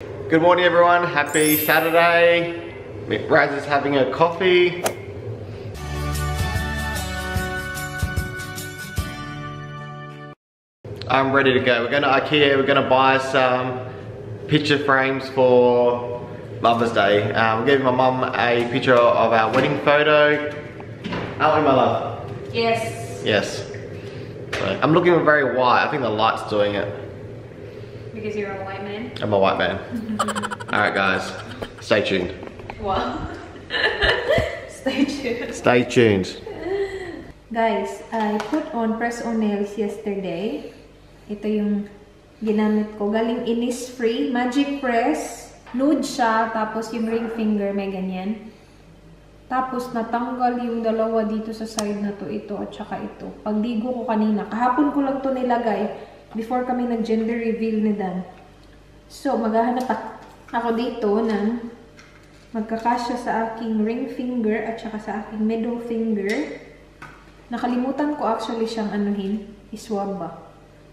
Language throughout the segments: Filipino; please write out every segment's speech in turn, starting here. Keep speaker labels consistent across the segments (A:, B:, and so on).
A: Good morning everyone, happy Saturday. Raz is having a coffee. I'm ready to go. We're going to IKEA, we're going to buy some picture frames for Mother's Day. I'm giving my mum a picture of our wedding photo. Aren't we, my love?
B: Yes.
A: Yes. So, I'm looking very white, I think the light's doing it.
B: Because you're a white man?
A: I'm a white man. Alright guys, stay tuned.
B: Wow. Stay tuned.
A: Stay tuned.
B: Guys, I put on press-on nails yesterday. Ito yung ginamit ko. Galing Innisfree. Magic Press. Nude siya. Tapos yung ring finger may ganyan. Tapos natanggal yung dalawa dito sa side na to. Ito at saka ito. Pagdigo ko kanina. Kahapon ko lang to nilagay. Before kami nag-gender reveal ni Dan. So, maghahanap ako dito ng magkakasya sa aking ring finger at saka sa aking middle finger. Nakalimutan ko actually siyang anuhin. Iswab ba?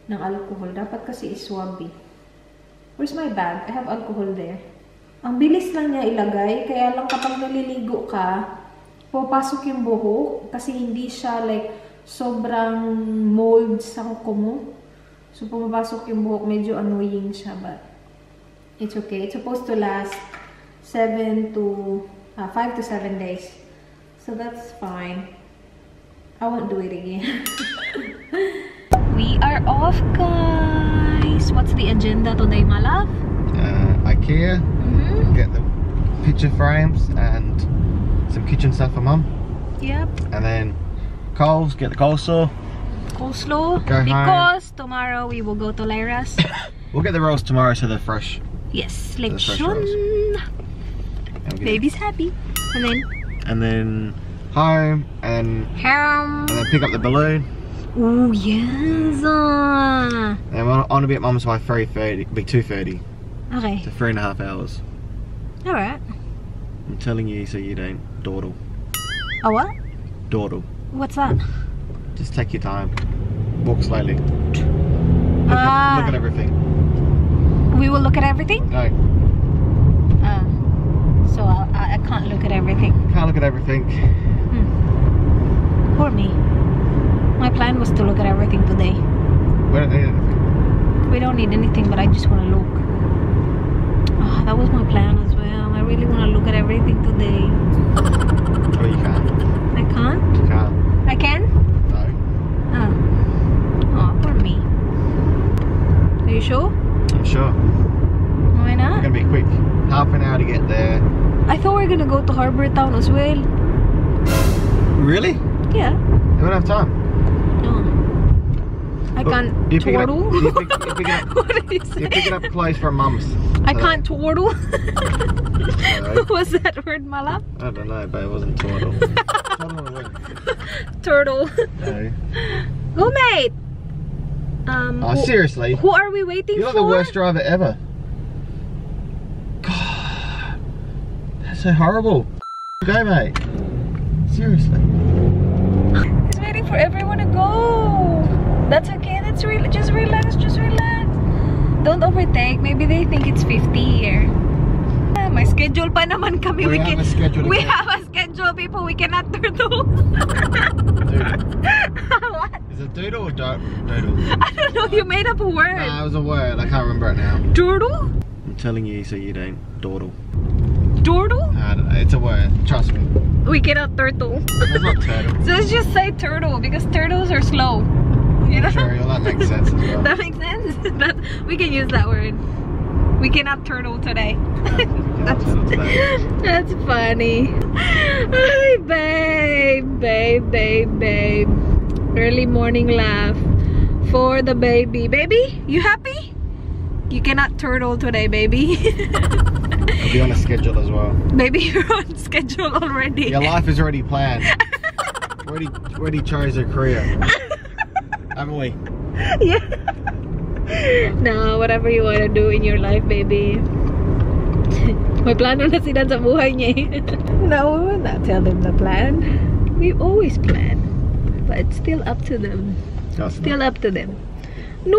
B: Ng alcohol. Dapat kasi iswab eh. Where's my bag? I have alcohol there. Ang bilis lang niya ilagay. Kaya lang kapag naliligo ka, pupasok yung buhok. Kasi hindi siya like sobrang mold sa kuko mo. So, pumapasok yung buhok. Medyo annoying siya, but it's okay. It's supposed to last 5 to 7 days. So, that's fine. I won't do it again. We are off, guys. What's the agenda today, my love?
A: IKEA. Get the picture frames and some kitchen stuff for Mum.
B: Yep.
A: And then Coles, get the coleslaw.
B: Coleslaw.
A: Go
B: because home. Tomorrow we will go to Lyra's.
A: We'll get the rolls tomorrow so they're fresh.
B: Yes,
A: lechon.
B: Baby's happy.
A: And then home and then pick up the balloon.
B: Oh yes.
A: And I want to be at Mum's by 3:30. Be 2:30.
B: Okay.
A: So 3.5 hours.
B: All right.
A: I'm telling you so you don't dawdle.
B: A what?
A: Dawdle.
B: What's that?
A: Just take your time. Walk slowly. Look at everything.
B: We will look at everything?
A: No.
B: So I can't look at everything.
A: Can't look at everything.
B: Poor me. My plan was to look at everything today.
A: We don't need anything.
B: We don't need anything, but I just want to look. Oh, that was my plan as well. I really want to look at everything today.
A: Oh, you can't.
B: I can't?
A: You can't.
B: I can?
A: No.
B: Oh, poor me. Are you sure?
A: I'm sure.
B: Why
A: It's
B: not?
A: gonna be quick. Half an hour to get there.
B: I thought we were gonna go to Harbour Town as well.
A: Really?
B: Yeah.
A: You don't have time.
B: No. I can't twirl.
A: You're picking up
B: What did you say?
A: You're picking up clothes from Mum's.
B: I can't twirl.
A: No.
B: Was that word, my love?
A: I don't know, but it wasn't turtle.
B: Turtle.
A: No.
B: Go, mate.
A: Oh, seriously?
B: Who are we waiting
A: You're
B: for?
A: the worst driver ever. God, that's so horrible. Go, mate. Seriously.
B: He's waiting for everyone to go. That's okay. That's just relax. Just relax. Don't overtake. Maybe they think it's 50 here. My schedule pa naman kami.
A: We have a schedule.
B: We have a schedule, people. We cannot turtle. What?
A: Is it doodle or doodle?
B: I don't know. You made up a word.
A: Nah, it was a word. I can't remember it now.
B: Turtle?
A: I'm telling you so you don't dawdle.
B: Turtle?
A: I don't know. It's a word. Trust me.
B: We cannot turtle.
A: It's not turtle.
B: So let's just say turtle because turtles are slow. You know?
A: Sure, that makes sense as well.
B: That makes sense. We can use that word. We cannot turtle today. That's funny. Hi, babe. Early morning laugh for the baby. Baby, you happy? You cannot turtle today, baby.
A: I'll be on a schedule as well.
B: Baby, you're on schedule already.
A: Your life is already planned. already chose a career. Haven't we?
B: Yeah. No, whatever you want to do in your life, baby. May plano na sila sa buhay niya eh. No, we will not tell them the plan. We always plan. But it's still up to them. Still up to them. No,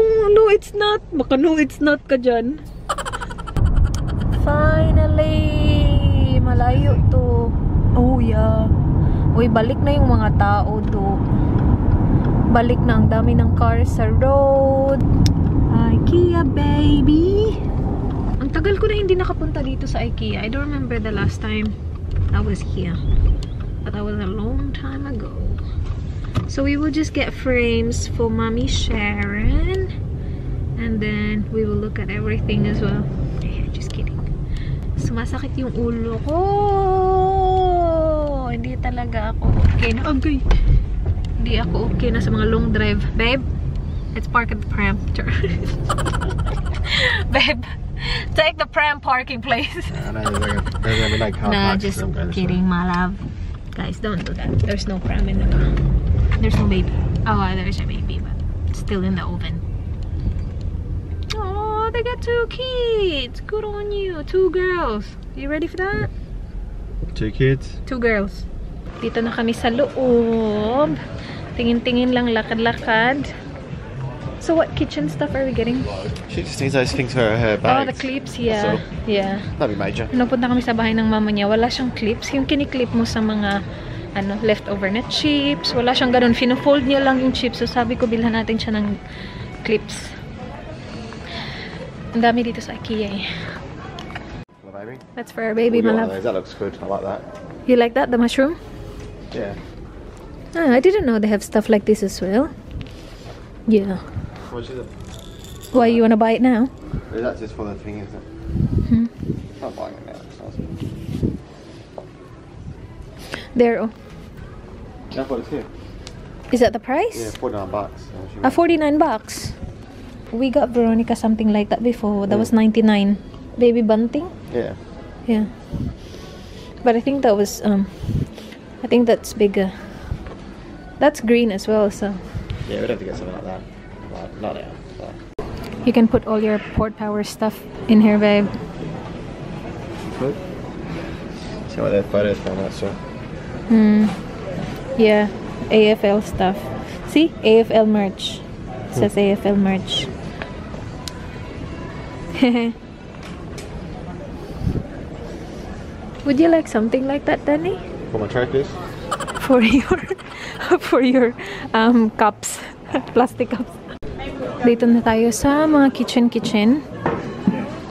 B: it's not. Baka no, it's not ka dyan. layo to. Oh yeah. Uy, balik na yung mga tao to. Balik na, ang dami ng cars sa road. IKEA baby. Ang tagal ko na hindi nakapunta dito sa IKEA. I don't remember the last time I was here. But that was a long time ago. So we will just get frames for Mommy Sharon. And then we will look at everything as well. Just kidding. Sumasakit yung ulo ko. Hindi talaga ako okay na. Okay. Hindi ako okay na sa mga long drive. Babe, let's park at the pram. Babe, take the pram parking place. Nah, just kidding, my love. Guys, don't do that. There's no pram in the car. There's no baby. Oh, there's a baby, but it's still in the oven. Oh, they got 2 kids. Good on you. 2 girls. You ready for that?
A: 2 kids?
B: 2 girls. Dito na kami sa loob. Tingin-tingin lang, lakad-lakad. So what kitchen stuff are we getting?
A: She just needs those things for her bags.
B: Oh, the clips, yeah. Yeah.
A: That'd be major.
B: Napunta kami sa bahay ng mama niya. Wala siyang clips. Yung kiniklip mo sa mga leftover na chips. Wala siyang ganun. Fino-fold niya lang yung chips. So sabi ko, bilhan natin siya ng clips. Ang dami dito sa IKEA eh.
A: Baby?
B: That's for our baby, my love.
A: That looks good. I like that.
B: You like that, the mushroom?
A: Yeah.
B: Oh, I didn't know they have stuff like this as well. Yeah.
A: What is it?
B: Why, you want to buy it now?
A: That's just for the thing, isn't it?
B: Hmm.
A: I'm not buying it now. It's nice.
B: There. Oh.
A: That's what it's here.
B: Is that the price?
A: Yeah, $49.
B: $49. We got Veronica something like that before. That was $99. Baby bunting?
A: Yeah.
B: Yeah. But I think that was I think that's bigger. That's green as well, so
A: Yeah, we'd have to get something like that. Not now. So.
B: you can put all your Port Power stuff in here, babe.
A: Good. See what their photos from that stuff.
B: Yeah, AFL stuff. See? AFL merch. It says AFL merch. Would you like something like that, Danny?
A: For my trophies?
B: For your cups. Plastic cups. Dito na tayo sa mga kitchen.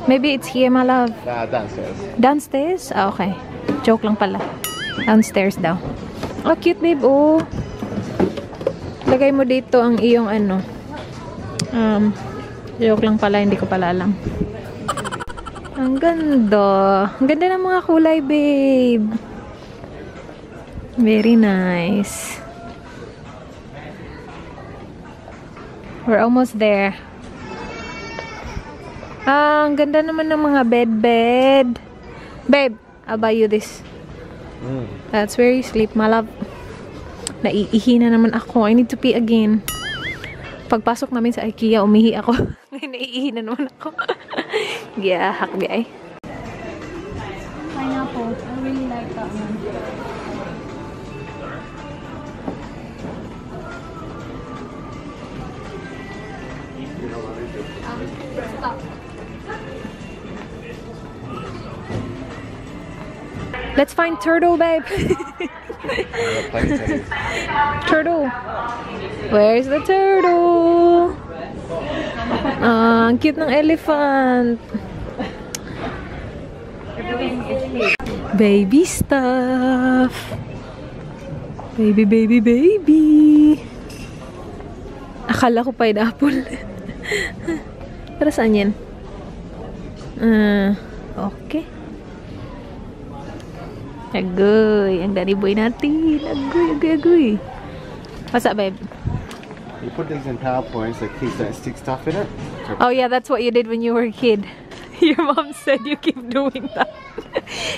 B: Maybe it's here, my love.
A: Downstairs.
B: Downstairs? Ah, okay. Joke lang pala. Downstairs daw. Oh, cute, babe. Oh. Lagay mo dito ang iyong joke lang pala. Hindi ko pala alam. Ang ganda. Ang ganda ng mga kulay, babe. Very nice. We're almost there. Ah, ang ganda naman ng mga bed. Babe, I'll buy you this. That's where you sleep, my love. Naiihi na naman ako. I need to pee again. Pagpasok namin sa IKEA, umihi ako. Naiihi na naman ako. Yeah, hakbi. Pineapple. I really like that one. Stop. Let's find turtle, babe. Turtle. Where's the turtle? Ang cute ng elephant. Baby stuff. Baby. Akala ko pineapple. Para saan yan? Okay. Agoy. Ang daddy boy natin. Agoy. What's up, babe?
A: You put these in PowerPoint so kids don't stick stuff in it.
B: Oh yeah, that's what you did when you were a kid. Your mom said you keep doing that.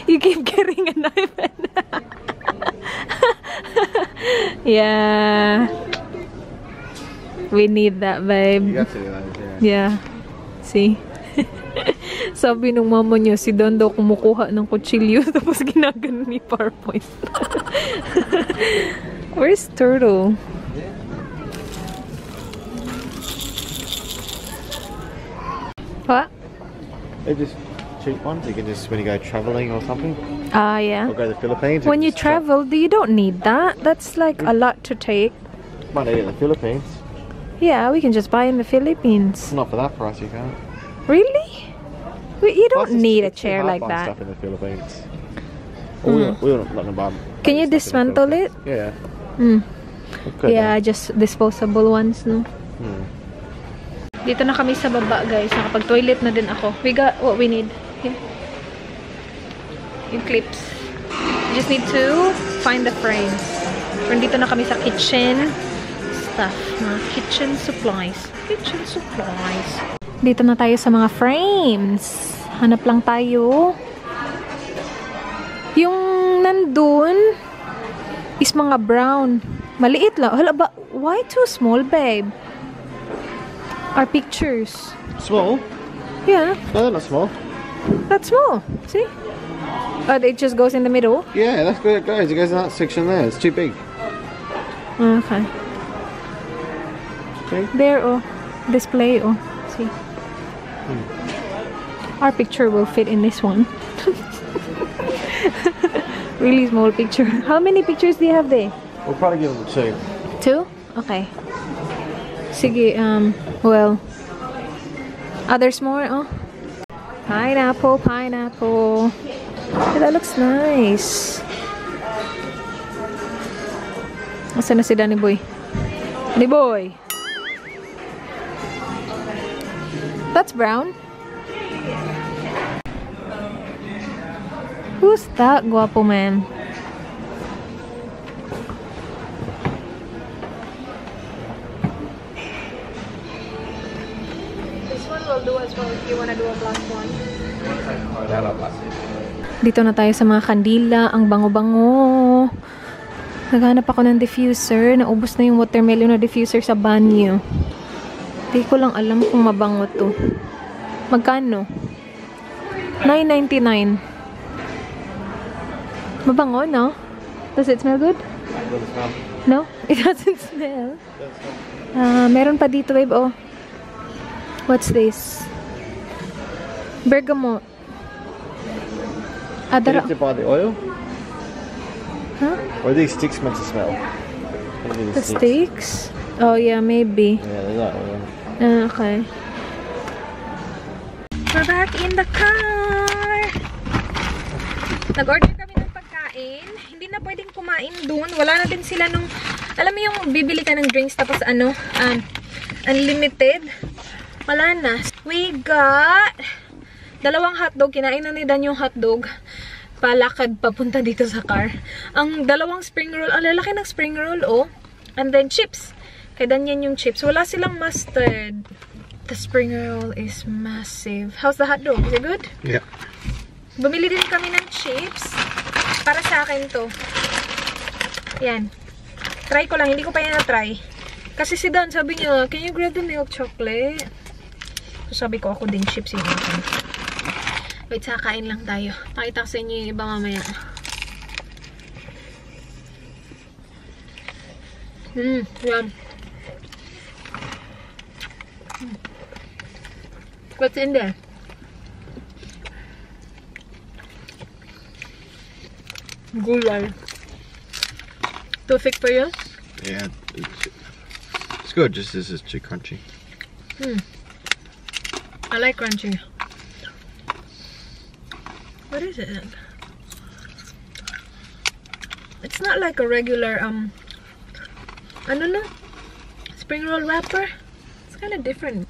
B: You keep getting a knife and yeah. We need that, babe.
A: You have to do that,
B: yeah. See? Sabi nung mama niya, si Don daw kumukuha ng kutsilyo tapos ginagano ni PowerPoint. Where's turtle? What?
A: They just cheap ones. You can just, when you go traveling or something.
B: Yeah.
A: Or go to the Philippines.
B: When you travel, you don't need that. That's like a lot to take.
A: Might need it in the Philippines.
B: Yeah, we can just buy in the Philippines.
A: Not for that price, you can't.
B: Really? You don't need a chair like that.
A: Stuff in the Philippines. We were not gonna buy.
B: Can you dismantle it?
A: Yeah.
B: Okay, yeah, just disposable ones, no? Dito na kami sa baba, guys. Nakapag-toilet na din ako. We got what we need. Here. Yung clips. We just need to find the frames. Nandito na kami sa kitchen stuff. Kitchen supplies. Kitchen supplies. Dito na tayo sa mga frames. Hanap lang tayo. Yung nandun is mga brown. Maliit lang. Hala ba? Why too small, babe? Our pictures.
A: Small?
B: Yeah.
A: No, they're not small.
B: That's small. See? It just goes in the middle?
A: Yeah, that's where it goes. It goes in that section there. It's too big.
B: Okay.
A: Okay.
B: There, oh. Display, oh. See? Our picture will fit in this one. Really small picture. How many pictures do you have there?
A: We'll probably give them 2.
B: 2? Okay. Sige, well. There's more, oh. Pineapple, pineapple. Oh, that looks nice. Asan na si Danny Boy? Danny Boy! That's brown. Who's that guapo man? This one will do as well if you wanna do a black one. Dito na tayo sa mga kandila. Ang bango-bango. Naghanap ako ng diffuser. Naubos na yung watermelon na diffuser sa banyo. Hindi ko lang alam kung mabango to. Magkano? $9.99. Mabango, no? Does it smell good? No? It doesn't smell. Meron pa dito, babe. Oh. What's this? Bergamot.
A: Did you have to buy the oil?
B: Huh?
A: Or are these sticks meant to smell?
B: The sticks? Oh, yeah, maybe.
A: Yeah, they're like oil.
B: Okay. We're back in the car! Nag-order kami ng pagkain. Hindi na pwedeng kumain dun. Wala na din sila nung... Alam mo yung bibili ka ng drinks tapos ano? Unlimited. Wala na. We got... 2 hotdog. Kinain na ni Dan yung hotdog. Palakad papunta dito sa car. Ang 2 spring roll. Ang lalaki ng spring roll, oh. And then chips. Kaya Dan yan yung chips. Wala silang mustard. The spring roll is massive. How's the hotdog? Is it good?
A: Yeah.
B: Bumili din kami ng chips. Para sa akin to. Yan. Try ko lang. Hindi ko pa yan na-try. Kasi si Dan, sabi niya, can you grab the milk chocolate? So sabi ko, ako din chips yun. Wait, kain lang tayo. Pakita ko sa inyo yung iba mamaya. Yan. What's in there? Gulay. Too thick for you?
A: Yeah, it's good. Just this is too crunchy.
B: I like crunchy. What is it? It's not like a regular I don't know, spring roll wrapper. It's kind of different.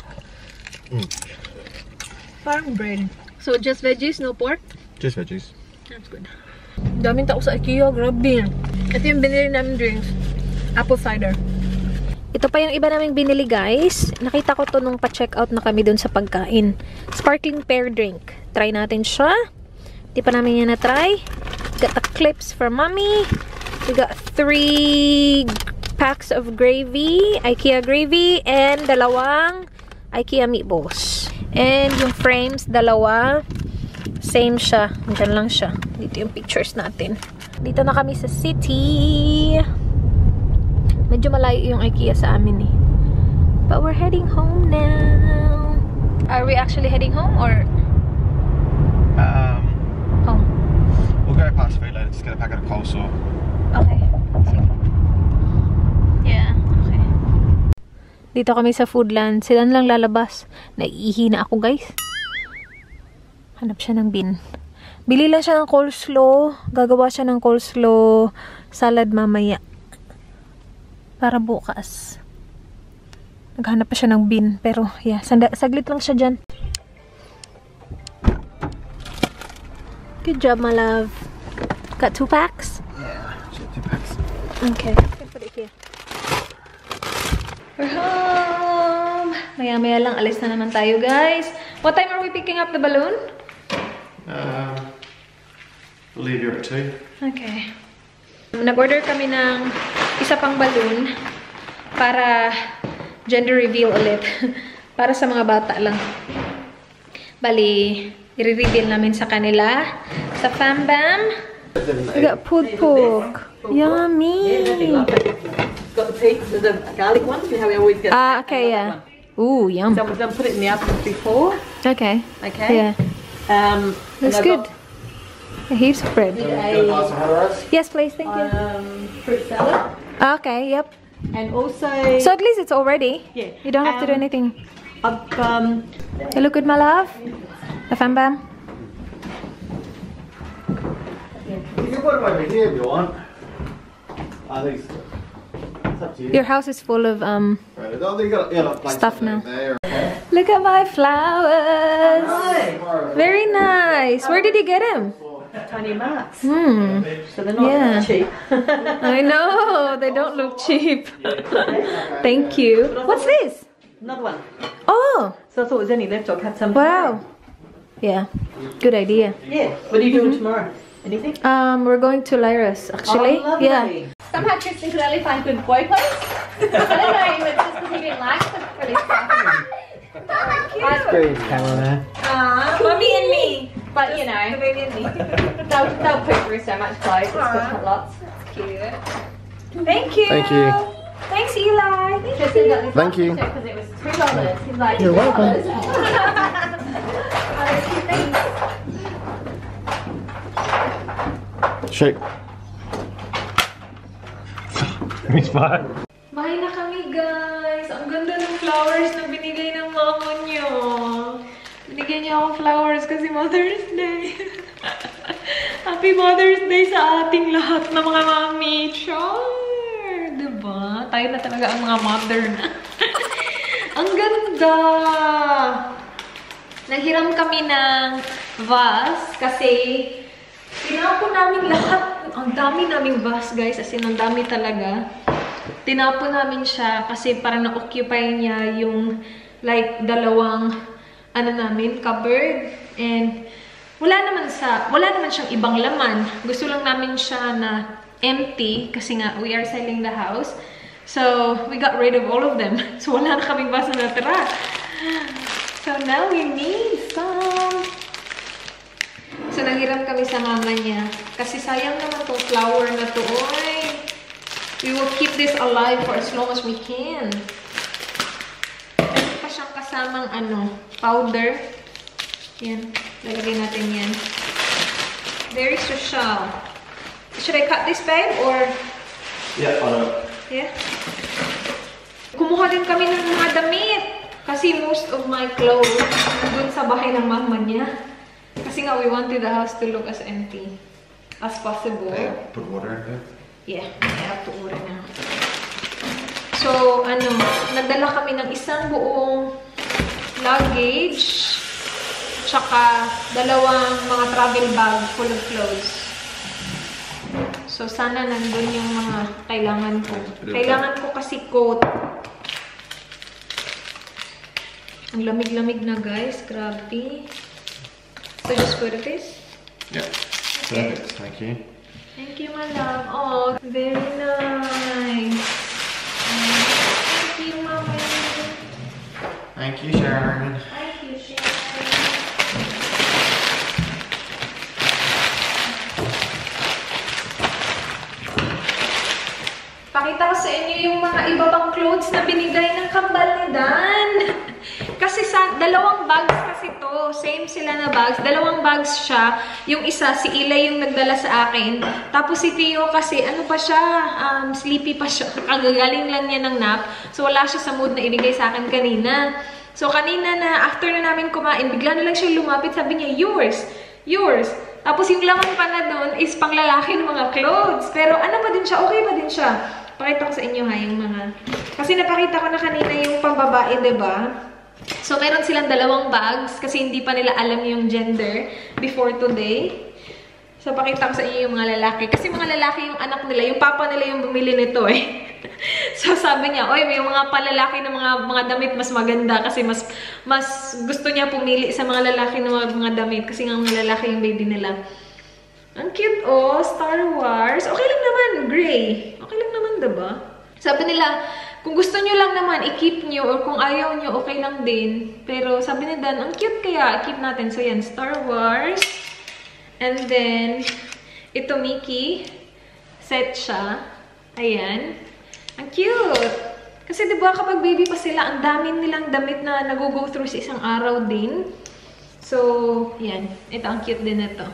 B: Parang bread. So just veggies, no pork?
A: Just veggies.
B: That's good. Daming tao sa IKEA, grabe. Ito yung binili namin drinks. Apple cider. Ito pa yung iba naming binili, guys. Nakita ko to nung pa-check out na kami dun sa pagkain. Sparkling pear drink. Try natin siya. Di pa namin yan na-try. Got the clips for mommy. We got 3 packs of gravy. IKEA gravy. And 2 IKEA meatballs. And yung frames, 2. Same siya. Diyan lang siya. Dito yung pictures natin. Dito na kami sa city. Medyo malayo yung IKEA sa amin eh. But we're heading home now. Are we actually heading home or...
A: closer.
B: Okay. Sige. Yeah, okay. Dito kami sa Foodland. Sila lang lalabas. Naiihi na ako, guys. Hanap siya ng bin. Bili lang siya ng coleslaw. Gagawa siya ng coleslaw salad mamaya. Para bukas. Naghanap pa siya ng bin. Pero, yeah. Saglit lang siya dyan. Good job, my love. Got 2 packs?
A: Yeah, 2 packs.
B: Okay. Can put it here. We're home! Maya-maya lang, alis na naman tayo, guys. What time are we picking up the balloon?
A: We'll leave you at 2.
B: Okay. Nag-order kami ng isa pang balloon para gender reveal ulit. Para sa mga bata lang. Bali, i-reveal namin sa kanila. Sa Fam Bam. We got pulled pork. Yummy!
C: Got the pizza, the garlic one. You know how we always get.
B: Okay, yeah. Ooh, yum.
C: So we've done put it in the oven before.
B: Okay.
C: Okay.
B: Yeah. That's good. Heaps of bread. Yes, please. Thank you.
C: Fruit salad.
B: Okay. Yep.
C: And also.
B: So at least it's all ready.
C: Yeah.
B: You don't have to do anything.
C: I've
B: You look good, my love. The Fam Bam.
A: You can put them over here if you want. I think it's up to you.
B: Your house is full of
A: Right, oh, you got, like
B: stuff now.
A: There.
B: Look at my flowers. Very nice. Where did you get them?
C: Tony Marks.
B: Hmm.
C: So they're not cheap.
B: I know. They don't look cheap. Thank you. What's this?
C: Another one.
B: Oh.
C: So I thought it was any left. I'll cut some.
B: Wow. Yeah. Good idea.
C: Yeah. What are you doing tomorrow? Anything?
B: We're going to Lyra's actually.
C: Oh, lovely.
B: Yeah.
D: Somehow Tristan could only find good boy clothes. I don't know if it's just because he didn't like them for this stuff.
A: Great camera.
D: Mummy and me. But you know, they'll put through so much clothes. It's got lots. It's cute.
B: Thank you.
A: Thank you.
B: Thanks, Eli.
D: Tristan got this
A: Thank you.
D: because it was $2. He's like,
A: You're welcome. Shake. It's fine.
B: Bahay na kami, guys. Ang ganda ng flowers na binigay ng mama niyo. Binigyan niya ako flowers kasi Mother's Day. Happy Mother's Day sa ating lahat ng mga mami. Char! Diba? Tayo na talaga ang mga mother na. Ang ganda! Naghiram kami ng vase kasi tinapon namin lahat. Ang dami naming vase, guys. As in, ang dami talaga. Tinapon namin siya kasi parang na-occupy niya yung like dalawang ano namin, cupboard. And wala naman siyang ibang laman. Gusto lang namin siya na empty kasi nga we are selling the house. So we got rid of all of them. So wala na kaming vase na natira. So now we need some. So nanghiram kami sa mama niya kasi sayang naman tong flower na to. Oy. We will keep this alive for as long as we can. Meron pa siyang kasamang powder. Yan. Lalagay natin yan. Very social. Should I cut this, babe? Or?
A: Yeah, I know.
B: Yeah? Kumuha din kami ng mga damit. Kasi most of my clothes nandun sa bahay ng mama niya. Kasi nga, we wanted the house to look as empty as possible.
A: Yeah, put water in there.
B: Yeah, I have to order now. So, nagdala kami ng isang buong luggage, tsaka dalawang mga travel bag full of clothes. So, sana nandun yung mga kailangan ko. Kailangan ko kasi coat. Ang lamig-lamig na, guys. Grabe. So, just put this?
A: Yeah.
B: Okay.
A: Perfect. Thank you.
B: Thank you, my love. Oh, very nice. Thank you, mommy.
A: Thank you, Sharon.
B: Thank you, Sharon. Pakita ko sa inyo yung mga iba pang clothes na binigay ng kambal ni Dan. Kasi sa dalawang bags kasi to. ito, same sila na bags. Dalawang bags siya. Yung isa, si Ilay yung nagdala sa akin. Tapos si Theo kasi, ano pa siya, sleepy pa siya. Kagagaling lang niya ng nap. So wala siya sa mood na ibigay sa akin kanina. So kanina na, after na namin kumain, bigla na lang siya lumapit. Sabi niya, yours, yours. Tapos yung laman pala doon is panglalaki ng mga clothes. Pero ano pa din siya, okay pa din siya. Pakita ko sa inyo ha, yung mga... Kasi napakita ko na kanina yung pambabae, diba? So, meron silang dalawang bags kasi hindi pa nila alam yung gender before today. So, pakita ko sa inyo yung mga lalaki. Kasi mga lalaki yung anak nila, yung papa nila yung bumili nito eh. So, sabi niya, oy, may mga palalaki na mga damit mas maganda kasi mas gusto niya pumili sa mga lalaki na mga damit kasi nga mga lalaki yung baby nila. Ang cute, oh, Star Wars. Okay lang naman, gray. Okay lang naman, diba? Sabi nila, kung gusto nyo lang naman, i-keep nyo, or kung ayaw nyo, okay lang din. Pero sabi ni Dan, ang cute kaya, i-keep natin. So yan, Star Wars. And then, ito Mickey. Set siya. Ayan. Ang cute. Kasi diba kapag baby pa sila, ang dami nilang damit na nag-go through sa isang araw din. So, yan. Ito, ang cute din ito.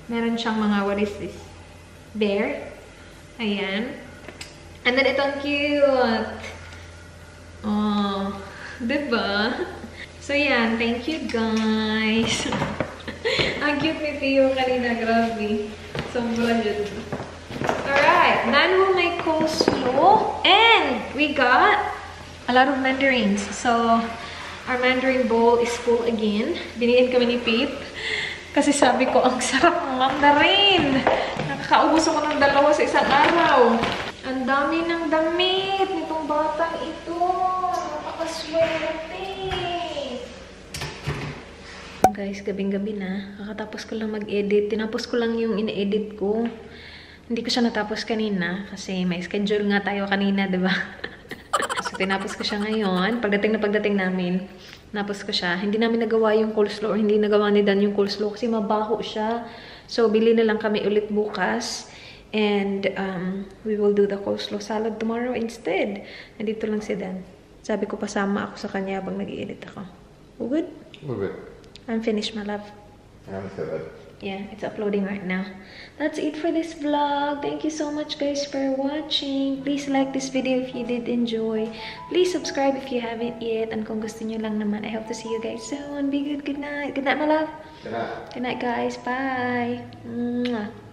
B: Meron siyang mga, what is this? Bear. Ayan. And then, ito ang cute. Oh, diba? So, yan. Thank you, guys. Ang cute ni Theo kanina. Grabe. Sobrang good. Alright. Done with my coleslaw. And we got a lot of mandarins. So, our mandarin bowl is full again. Biniin kami ni Pete. Kasi sabi ko, ang sarap ng mandarin. Nakakaubos ako ng 2 sa isang araw. Ang dami ng damit nitong batang ito. Napakaswerte. Guys, gabing-gabi na. Kakatapos ko lang mag-edit. Tinapos ko lang yung ina-edit ko. Hindi ko siya natapos kanina. Kasi may schedule nga tayo kanina, diba? So, tinapos ko siya ngayon. Pagdating namin. Napos ko siya. Hindi namin nagawa yung coleslaw or hindi nagawa ni Dan yung coleslaw kasi mabaho siya. So, bili na lang kami ulit bukas. And we will do the coleslaw salad tomorrow instead. Nandito lang si Dan. Sabi ko pasama ako sa kanya habang nag-i-edit ako. We're good?
A: We're good.
B: I'm finished, my love.
A: I'm good.
B: Yeah, it's uploading right now. That's it for this vlog. Thank you so much guys for watching. Please like this video if you did enjoy. Please subscribe if you haven't yet. And kung gusto nyo lang naman, I hope to see you guys soon. Be good. Good night. Good night, my love.
A: Good night.
B: Good night, guys. Bye. Mwah.